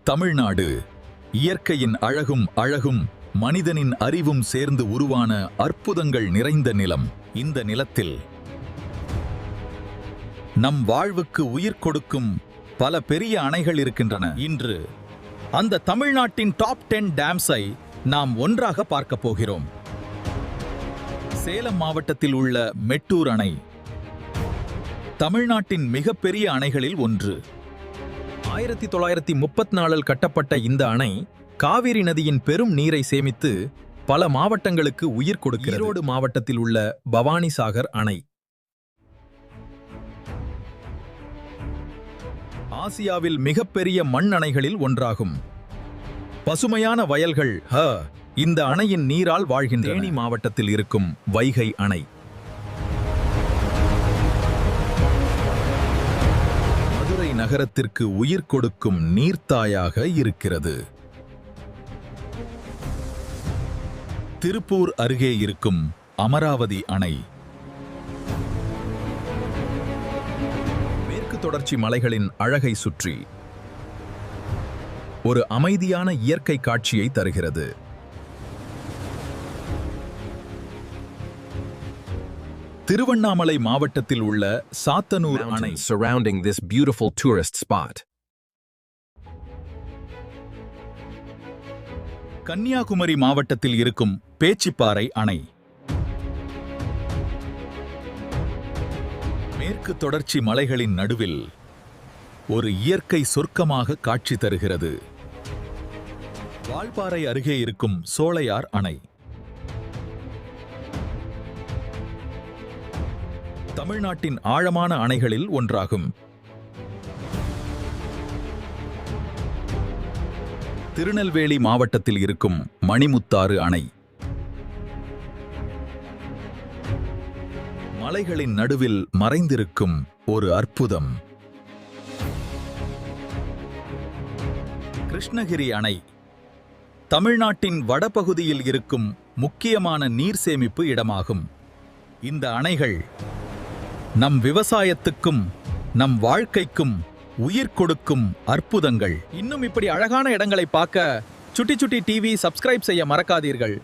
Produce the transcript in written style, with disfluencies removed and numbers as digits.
தமிழ்நாடு இயற்கையின் அழகும் மனிதனின் அறிவும் சேர்ந்து உருவான அற்புதங்கள் நிறைந்த நிலம். இந்த நிலத்தில் நம் வாழ்வுக்கு உயிர் கொடுக்கும் பல பெரிய அணைகள் இருக்கின்றன. இன்று அந்த தமிழ்நாட்டின் டாப் 10 டேம்ஸை நாம் ஒன்றாக பார்க்க போகிறோம். சேலம் மாவட்டத்தில் உள்ள மெட்டூர் அணை தமிழ்நாட்டின் மிகப்பெரிய அணைகளில் ஒன்று. 1934 கட்டப்பட்ட இந்த அணை காவிரி நதியின் பெரும் நீரை சேமித்து பல மாவட்டங்களுக்கு உயிர் கொடுக்கிறது. ஈரோடு மாவட்டத்தில் உள்ள பவானிசாகர் அணை ஆசியாவில் மிகப்பெரிய மண் அணைகளில் ஒன்றாகும். பசுமையான வயல்கள் இந்த அணையின் நீரால் வாழ்கின்றன. தேனி மாவட்டத்தில் இருக்கும் வைகை அணை மதுரை நகரத்திற்கு உயிர் கொடுக்கும் நீர்த்தாயாக இருக்கிறது. திருப்பூர் அருகே இருக்கும் அமராவதி அணை மேற்கு தொடர்ச்சி மலைகளின் அழகை சுற்றி ஒரு அமைதியான இயற்கை காட்சியை தருகிறது. திருவண்ணாமலை மாவட்டத்தில் உள்ள சாத்தனூர் அணை surrounding this beautiful tourist spot. Kanyakumari மாவட்டத்தில் இருக்கும் பேச்சிப்பாறை அணை மேற்கு தொடர்ச்சி மலைகளின் நடுவில் ஒரு இயற்கை சொர்க்கமாக காட்சி தருகிறது. வால்பாறை அருகே இருக்கும் சோலையார் அணை தமிழ்நாட்டின் ஆழமான அணைகளில் ஒன்றாகும். திருநெல்வேலி மாவட்டத்தில் இருக்கும் மணிமுத்தாறு அணை மலைகளின் நடுவில் மறைந்திருக்கும் ஒரு அற்புதம். கிருஷ்ணகிரி அணை தமிழ்நாட்டின் வடபகுதியில் இருக்கும் முக்கியமான நீர் சேமிப்பு இடமாகும். இந்த அணைகள் நம் விவசாயத்துக்கும் நம் வாழ்க்கைக்கும் உயிர் கொடுக்கும் அற்புதங்கள். இன்னும் இப்படி அழகான இடங்களை பார்க்க சுட்டி சுட்டி டிவி சப்ஸ்கிரைப் செய்ய மறக்காதீர்கள்.